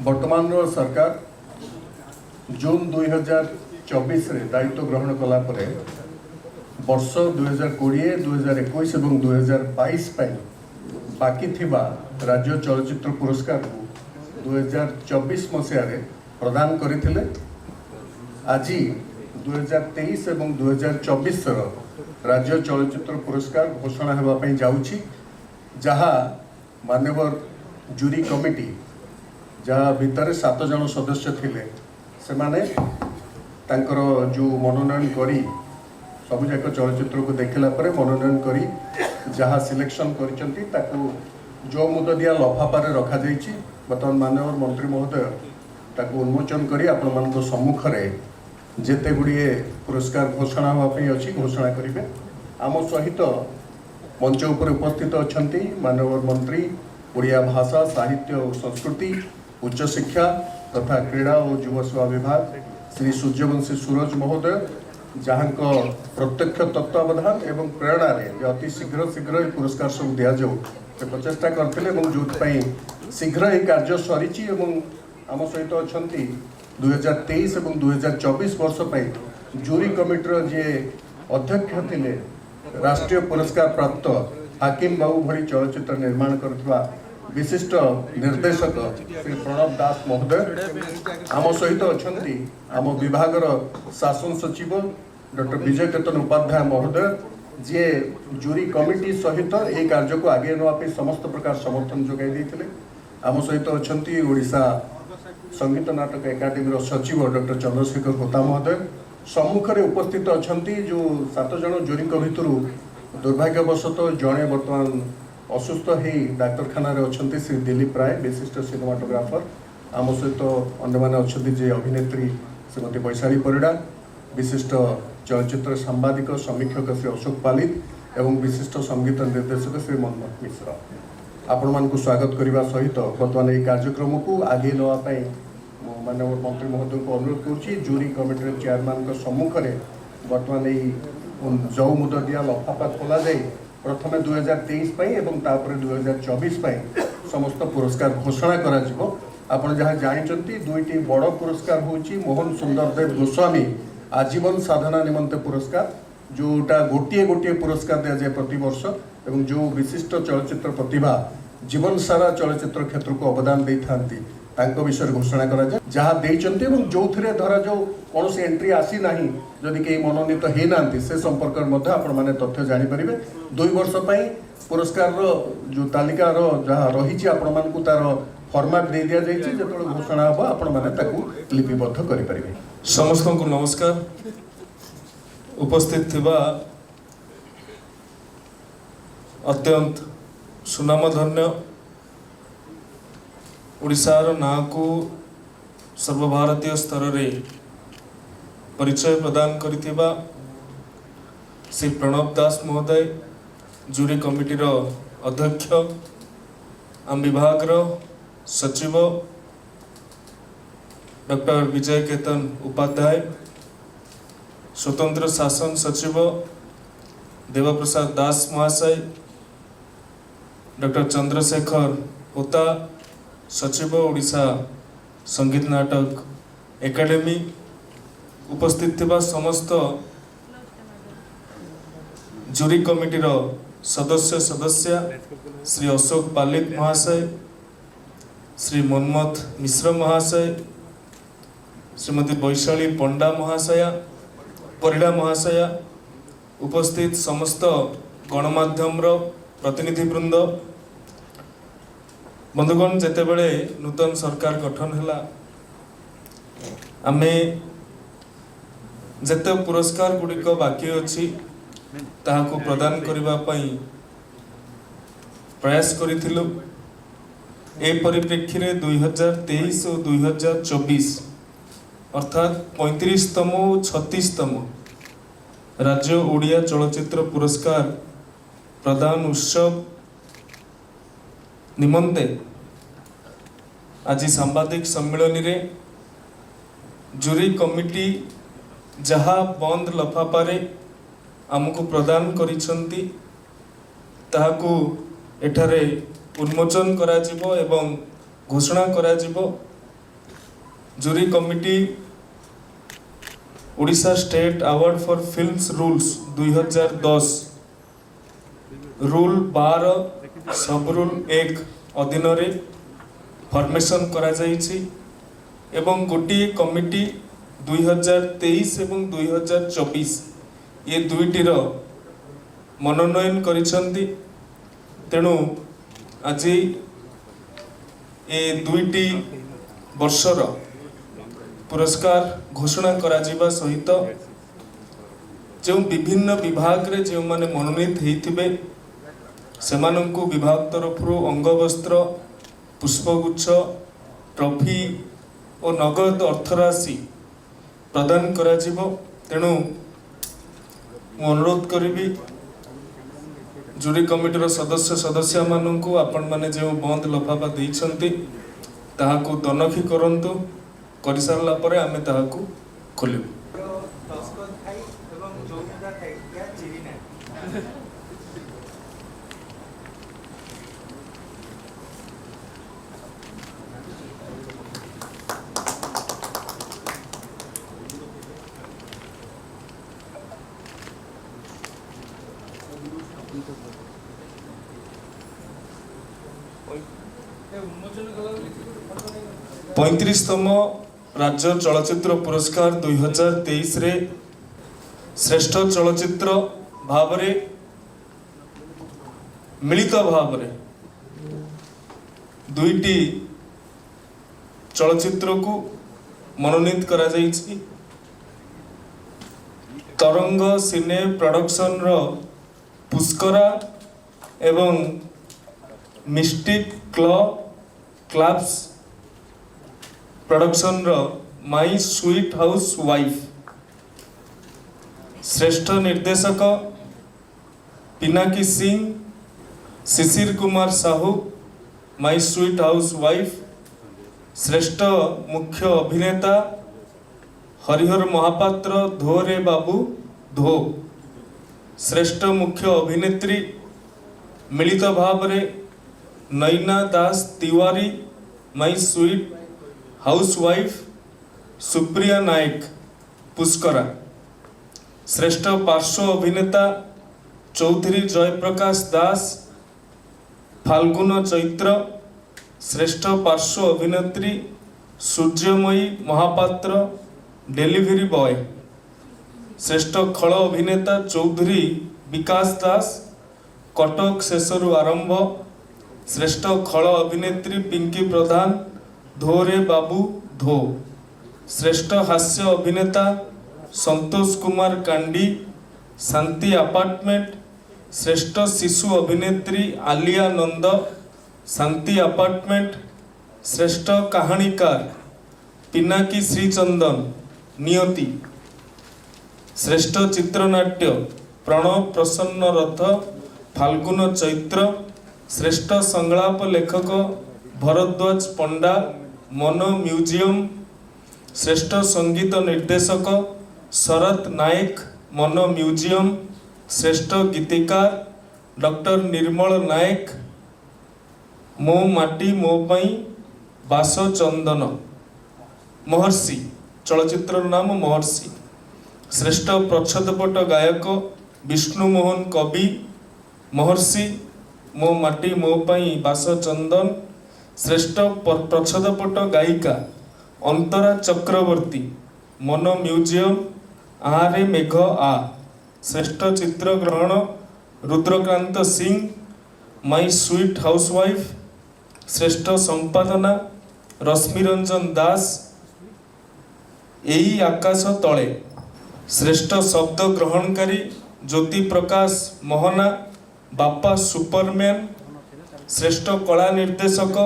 वर्तमान सरकार जून 2024 रे दायित्व ग्रहण कला परे वर्ष 2020, 2021 और 2022 बाकी थिबा राज्य चलचित्र पुरस्कार को 2024 मसीह प्रदान करथिले। आज 2023 और 2024 राज्य चलचित्र पुरस्कार घोषणा हेबा पई जाउछि, जहाँ मान्यवर जूरी कमिटी जहाँ भितर 7 जन सदस्य थिले से माने तांकर जो मनोनयन करी सबुजाक चलचित्र को देखला परे मनोनयन करी जहाँ सिलेक्शन करिसंती ताकू जो मुददिया लफाफारे रखा जाइछि। बर्तमान माननीय मंत्री महोदय ताकू उन्मोचन करी आपण मानको सम्मुख रे जेते गुड़िए पुरस्कार घोषणा होवा पई अछि घोषणा करिवे। आम सहित मंच उपर उपस्थित अछंती माननीय मंत्री ओडिया भाषा साहित्य और संस्कृति उच्च शिक्षा तथा क्रीड़ा और युवा सेवा विभाग श्री सूर्यवंशी सूरज महोदय, जहाँ प्रत्यक्ष तत्वावधान एवं प्रेरणा रे अति शीघ्र शीघ्र पुरस्कार सब दिया जाऊ से प्रचेषा करते जो शीघ्र यह कार्य सरी। आम सहित अछंती 2023 और 2024 वर्ष पर जूरी कमिटर जे अध्यक्ष थिले राष्ट्रीय पुरस्कार प्राप्त हाकिम बाबू भली चलचित्र निर्माण करथिबा विशिष्ट निर्देशक श्री प्रणव दास महोदय, आम सहित अछंती आम विभागर शासन सचिव डॉक्टर विजय केतन उपाध्याय महोदय, जे जूरी कमिटी सहित ए कार्य को आगे नवा समस्त प्रकार समर्थन जोगाई देथिले। आम सहित अछंती ओडिशा संगीत नाटक एकाडेमी सचिव डॉक्टर चंद्रशेखर होता महोदय, सम्मुख रे उपस्थित अछंती जो 7 जन जूरी भितर दुर्भाग्यवशतः जड़े बर्तमान असुस्थ हो डाक्तखाना अच्छा श्री दिलीप राय विशिष्ट सिनेमाटोग्राफर, आम सहित अन्य अभिनेत्री श्रीमती वैशाली परिड़ा, विशिष्ट चलचित्र सांबादिक समीक्षक श्री अशोक पालित एवं विशिष्ट संगीत निर्देशक श्री मनमोहन मिश्र। आपण मानकु स्वागत करने सहित बर्तमान ये कार्यक्रम को आगे नापी माननीय मंत्री महोदय को अनुरोध करुच्ची। जूरी कमिटी चेयरमैन सम्मुख में बर्तमान जो मुददिया लफाफा खोल जाए प्रथम 2023 एवं तापर 2024 समस्त पुरस्कार घोषणा करा। आपण जहाँ जानते दुईटी बड़ पुरस्कार होची मोहन सुंदर देव गोस्वामी आजीवन साधना निमंते पुरस्कार, जोटा गोटे गोटे पुरस्कार दिया जाए प्रति वर्ष, एवं जो विशिष्ट चलचित्र प्रतिभा जीवन सारा चलचित्र क्षेत्र को अवदान दे था विषय घोषणा करा जाए, जहाँ देइचंती एवं जो थे धरा जो कौन एंट्री आसी ना जदि कहीं मनोनीत हो ना से संपर्क में आपण मैंने तथ्य जानीपर। 2 वर्ष पुरस्कार जो तालिकार जहाँ रही आपण मानक तार फॉर्मेट दे दिया जाइए, जो घोषणा हम आपण मैंने लिपिबद्ध करें। समस्त को नमस्कार। उपस्थित थिबा अत्यंत सुनामधन्य ओडिशार ना को सर्वभारतीय स्तर रे परिचय प्रदान करिथिबा श्री प्रणव दास महोदय, जूरी कमिटी रो अध्यक्ष, आम विभाग रो सचिव डॉक्टर विजय केतन उपाध्याय, स्वतंत्र शासन सचिव देवप्रसाद दास महाशय, डॉक्टर चंद्रशेखर होता सचिव ओडिशा संगीत नाटक एकाडेमी, उपस्थित थिबा समस्त जूरी कमिटी रो सदस्य श्री अशोक पालित महाशय, श्री मनमोहन मिश्र महाशय, श्रीमती वैशाली पंडा महाशया परिड़ा महाशया, उपस्थित समस्त गणमाध्यम रो प्रतिनिधि वृंद, बंधुगण, जेते बेले नूतन सरकार गठन हैला आमे जेते पुरस्कार गुड़िक बाकी अच्छी ताहाको प्रदान करिबा पई प्रयास करिथिलु। ए परिप्रेक्षी रे 2023 और 2024 अर्थात 35तम और 36तम राज्य ओडिया चलचित्र पुरस्कार प्रदान उत्सव निमंते आज सांबादिक सम्मेलन रे जूरी कमिटी जहाँ बंद लफाफारे आमको प्रदान करिसंती ताहाकू एठारे उन्मोचन कराजिबो एवं घोषणा कराजिबो। Jury committee Odisha state award for films rules 2010 rule 12 sub rule 1 अधीन रे फॉर्मेशन करा जाइछि एवं गोटे कमिटी 2023 एवं 2024 ये दुईटीर मनोनयन करिसंती। तेणु आज ये दुईटी वर्षर पुरस्कार घोषणा करा जिबा सहित जो विभिन्न विभाग रे जो माने मनोनीत हेथिबे सेमानंकु विभाग तरफरु अंगवस्त्र पुष्पगुच्छ ट्रॉफी और नगद अर्थराशि प्रदान करा जिवो। तेणु अनुरोध करी जूरी कमिटीर सदस्य मानंकु आपण माने जो बंद लफाफा देइछंती ताहाकु तनखी करंतु कर सारा पर आम ताहाकु खोलु। 35तम राज्य चलचित्र पुरस्कार 2023 रे श्रेष्ठ चलचित्र भाव रे मिलित भाव रे दुईटी चलचित्र को मनोनीत करा जाइछि। तरंग सिने प्रोडक्शन रो पुष्करा एवं मिस्टिक क्लब्स प्रोडक्शन रो माई स्वीट हाउस वाइफ। श्रेष्ठ निर्देशक Pinaki Singh, Shishir Kumar Sahu my sweet housewife. श्रेष्ठ मुख्य अभिनेता हरिहर महापात्र धो रे बाबू धो। श्रेष्ठ मुख्य अभिनेत्री मिलित भाव रे Naina Das Tiwari my sweet housewife Supriya Nayak Pushkara. श्रेष्ठ पार्श्व अभिनेता चौधरी जयप्रकाश दास फाल्गुन चैत्र। श्रेष्ठ पार्श्व अभिनेत्री सूर्यमयी महापात्र डेलीवरी बॉय। श्रेष्ठ खल अभिनेता चौधरी विकास दास कटक शेषरु आरंभ। श्रेष्ठ खल अभिनेत्री पिंकी प्रधान धो रे बाबू धो। श्रेष्ठ हास्य अभिनेता संतोष कुमार कांडी शांति अपार्टमेंट। श्रेष्ठ शिशु अभिनेत्री आलिया नंद शांति अपार्टमेंट। श्रेष्ठ कहानीकार पिनाकी श्रीचंदन नियति। श्रेष्ठ चित्रनाट्य प्रणव प्रसन्न रथ फाल्गुन चैत्र। श्रेष्ठ संलाप लेखक भरद्वाज पंडा मन म्यूजियम। श्रेष्ठ संगीत निर्देशक शरत नायक मन म्यूजियम। श्रेष्ठ गीतिकार डॉक्टर निर्मल नायक मो माटी मो पई बास चंदन। महर्षि चलचित्र नाम महर्षि। श्रेष्ठ प्रच्छदपट गायक विष्णु मोहन कवि महर्षि मो माटी मो पई बास चंदन। श्रेष्ठ प्रच्छदपट गायिका अंतरा चक्रवर्ती मन म्यूजियम आरे मेघ आ। श्रेष्ठ चित्र ग्रहण Rudrakant Singh my sweet housewife. श्रेष्ठ संपादना रश्मिरंजन दास एई आकाश तले। श्रेष्ठ शब्द ग्रहणकारी ज्योति प्रकाश मोहना बापा सुपरमैन। श्रेष्ठ कला निर्देशक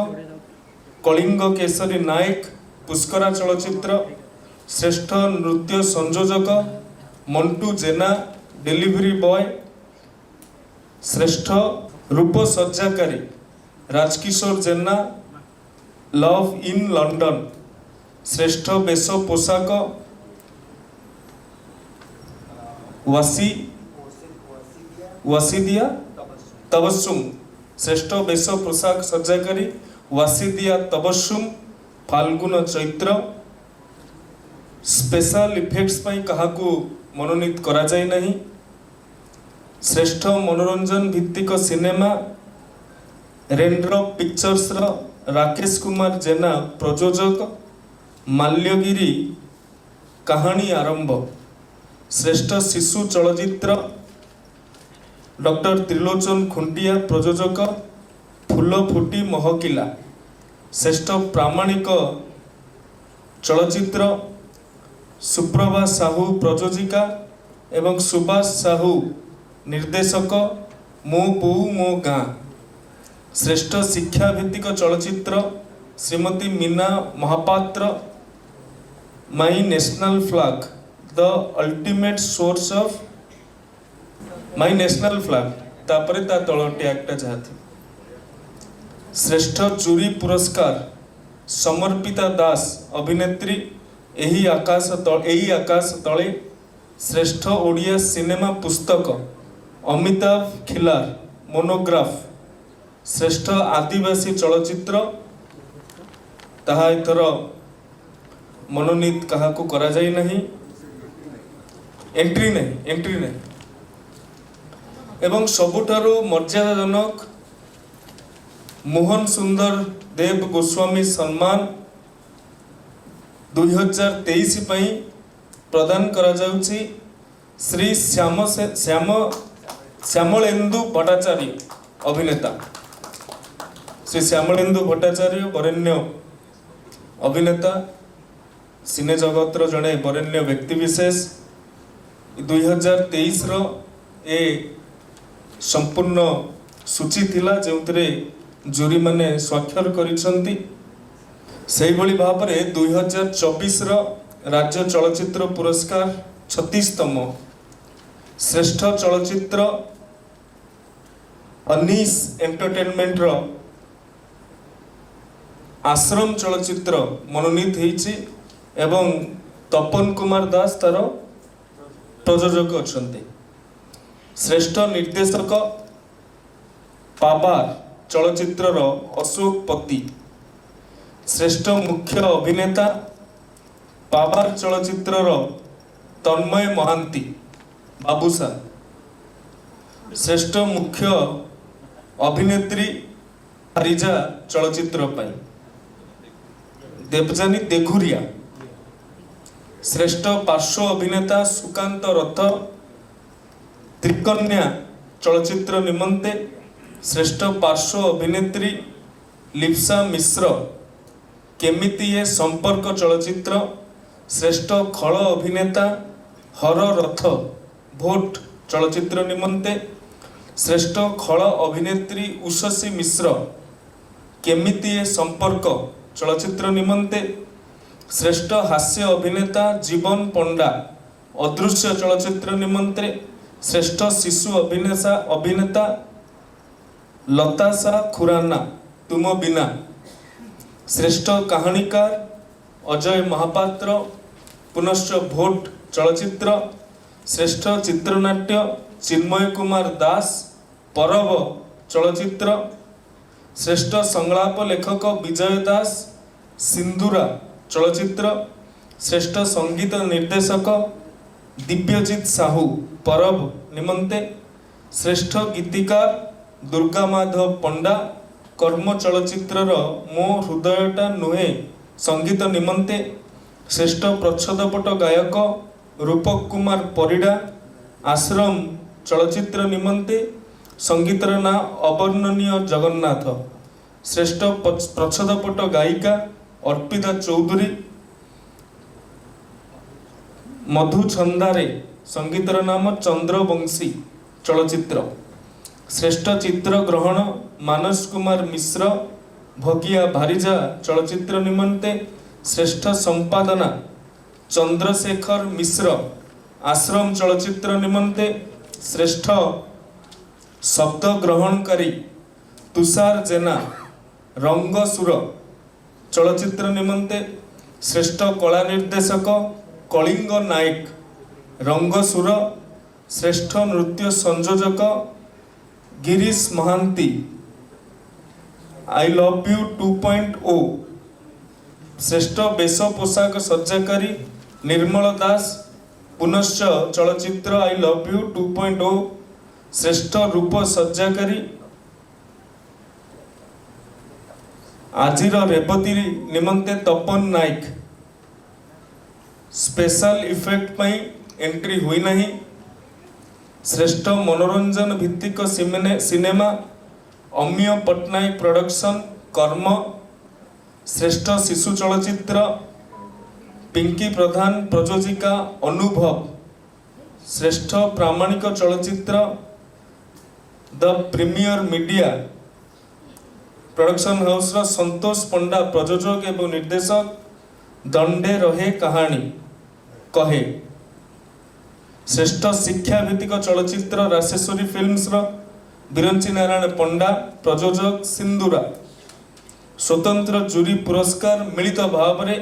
कलिंग केसरी नायक पुष्करा चलचित्र। श्रेष्ठ नृत्य संयोजक मंटू जेना डेलीवरी बॉय। श्रेष्ठ रूप सज्जाकारी राजकिशोर जेना लव इन लंडन। श्रेष्ठ वेश पोशाक वासिदिया तबस्सुम श्रेष्ठ वेश पोशाक सज्जाकारी वासिदिया तबस्सुम फाल्गुन चैत्र स्पेशल इफेक्ट्स पई काहाकू मनोनीत करा जाय नहीं। श्रेष्ठ मनोरंजन भित्तिक सिनेमा रेनड्रॉप पिक्चर्स रो राकेश कुमार जेना प्रयोजक माल्यगिरी कहानी आरंभ। श्रेष्ठ शिशु चलचित्र डॉक्टर त्रिलोचन खुंटिया प्रयोजक फूल फुटी महकिला। श्रेष्ठ प्रामाणिक चलचित्र सुप्रभा साहू प्रयोजिका एवं सुभाष साहू निर्देशक मो बो मो गाँ। श्रेष्ठ शिक्षा भित्तिक चलचित्र Shrimati Meena Mahapatra my national flag the ultimate source of my national flag तापरे ता तळ टैगटा जाथि। श्रेष्ठ जूरी पुरस्कार समर्पिता दास अभिनेत्री एही आकाश तले। श्रेष्ठ ओडिया सिनेमा पुस्तक अमिताभ खिलार मोनोग्राफ। श्रेष्ठ आदिवासी चलचित्र ताहा एथर मनोनीत काहाकू करा जाय नहीं, एंट्री नहीं एवं सबुठारु मर्यादाजनक मोहन सुंदर देव गोस्वामी सम्मान 2023 पई प्रदान करा जाउछि श्री श्यामलेन्दु भट्टाचार्य अभिनेता। श्री श्यामलेन्दु भट्टाचार्य वरेण्य अभिनेता सिने जगत रो जड़े वरेण्य व्यक्ति विशेष। 2023 रो ए संपूर्ण सूची थिला जेउतरे जूरी माने स्वाक्षर करिसंती। सेही भली भाबरे 2024 रो राज्य चलचित्र पुरस्कार 36तम श्रेष्ठ चलचित्र अनीस एंटरटेनमेंट रो आश्रम चलचित्र मनोनीत हेछि एवं तपन कुमार दास तार प्रयोजक अछंती। श्रेष्ठ निर्देशक पाबार चलचित्र रो अशोक पति। श्रेष्ठ मुख्य अभिनेता पाबार चलचित्र रो तन्मय महांती बाबूसा। श्रेष्ठ मुख्य अभिनेत्री हरिजा चलचित्र पाई देवजानी देघुरिया। श्रेष्ठ पार्श्व अभिनेता सुकांत रथ त्रिकन्या चलचित्र निमंते। श्रेष्ठ पार्श्व अभिनेत्री लिप्सा मिश्र केमिति ए संपर्क चलचित्र। श्रेष्ठ खल अभिनेता हर रथ भोट चलचित्र निमंते। श्रेष्ठ खल अभिनेत्री उषसी मिश्र केमिति ए संपर्क चलचित्र निमंते। श्रेष्ठ हास्य अभिनेता जीवन पंडा अदृश्य चलचित्र निमंते। श्रेष्ठ शिशु अभिनेता लतासा खुराना तुम बिना। श्रेष्ठ कहानीकार अजय महापात्र पुनश्च भोट चलचित्र। श्रेष्ठ चित्रनाट्य चिन्मय कुमार दास परब चलचित्र। श्रेष्ठ संलाप लेखक विजय दास सिंदूरा चलचित्र। श्रेष्ठ संगीत निर्देशक दिव्यजित साहू परब निमंते। श्रेष्ठ गीतिकार दुर्गा माधव पंडा कर्म चलचित्र मो हृदयटा नुहे संगीत निमंते। श्रेष्ठ प्रच्छदपट गायक रूपक कुमार परिडा आश्रम चलचित्र निमंते संगीतर ना अवर्णनीय जगन्नाथ। श्रेष्ठ प्रच्छदपट गायिका अर्पिता चौधरी मधु छंदारे संगीतर नाम चंद्रवंशी चलचित्र। श्रेष्ठ चित्र ग्रहण मानस कुमार मिश्र भगिया भारिजा चलचित्र निमंते। श्रेष्ठ संपादना चंद्रशेखर मिश्र आश्रम चलचित्र निमंते। श्रेष्ठ शब्द ग्रहणकारी तुषार जेना रंगसुर चलचित्र निमंते। श्रेष्ठ कला निर्देशक कलिंग नायक रंगसुर। श्रेष्ठ नृत्य संयोजक Girish Mohanty I love you 2.0 श्रेष्ठ बेश पोशाक सज्जाकारी निर्मल दास पुनश्च चलचित्र आई लव यू 2.0 श्रेष्ठ रूप सज्जाकारी आजिर रेवती निमंते तपन नायक स्पेशल इफेक्ट पई एंट्री हुई नहीं श्रेष्ठ मनोरंजन भित्तिक सिनेमा अमीय पट्टनायक प्रोडक्शन कर्म श्रेष्ठ शिशु चलचित्र पिंकी प्रधान प्रयोजिका अनुभव श्रेष्ठ प्रामाणिक चलचित्र the premier media production house रा संतोष पंडा प्रयोजक एवं निर्देशक दंडे रहे कहानी कहे श्रेष्ठ शिक्षा भित्तिक चलचित्र राशेश्वरी फिल्म्स रा बिरंची नारायण पंडा प्रयोजक सिंदूरा स्वतंत्र जूरी पुरस्कार मिलित भाव रे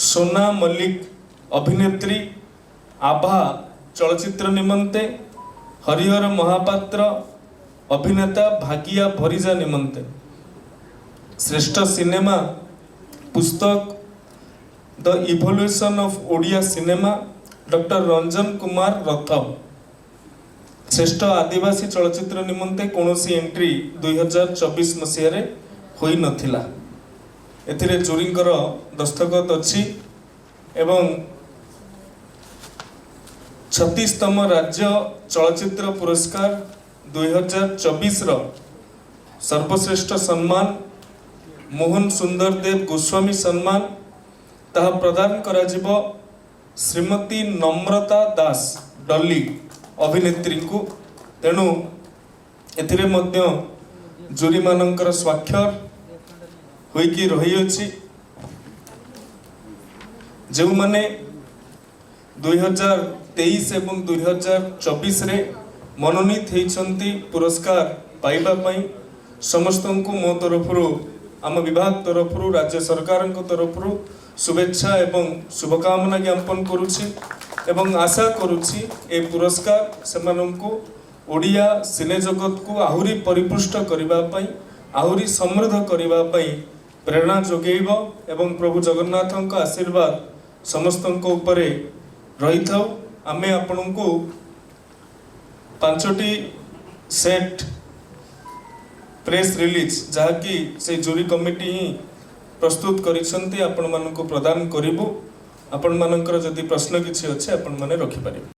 सोना मल्लिक अभिनेत्री आभा चलचित्र निमंते हरिहर महापात्र अभिनेता भागिया भरिजा निमंते श्रेष्ठ सिनेमा पुस्तक the evolution of Odia cinema doctor Ranjan Kumar रथव श्रेष्ठ आदिवासी चलचित्र निमंते कौनसी एंट्री 2024 मसीह रे होई नथिला एथिरे जूरींकर दस्तखत अछि एवं 36तम राज्य चलचित्र पुरस्कार 2024 रो सर्वश्रेष्ठ सम्मान मोहन सुंदर देव गोस्वामी सम्मान ताहा प्रदान करा जिवो श्रीमती नम्रता दास डली अभिनेत्री को तेणु एथिरे मध्य जूरी मानकर स्वाक्षर होइकी रही अछि जो माने 2023 एवं 2024 रे मनोनीत होइछंती पुरस्कार पाइबा पई समस्तंकु मो तरफरु आम विभाग तरफरु राज्य सरकार तरफरु शुभेच्छा एवं शुभकामना ज्ञापन करुछि एवं आशा करुछि ए पुरस्कार सेमानंकु ओडिया सिने जगत को आहुरी परिपुष्ट करिबा पई आहुरी समृद्ध करिबा पई प्रेरणा जोगेइबो एवं प्रभु जगन्नाथंक आशीर्वाद समस्तंक उपरे रही थाउ आमे आपनंकु 5टी सेट प्रेस रिलीज जहाँकि से जूरी कमिटी ही प्रस्तुत करिसंती आपण मानकु प्रदान करिबु आपण मानकर जदि प्रश्न किछि अछि आपण माने रखि पारिबे।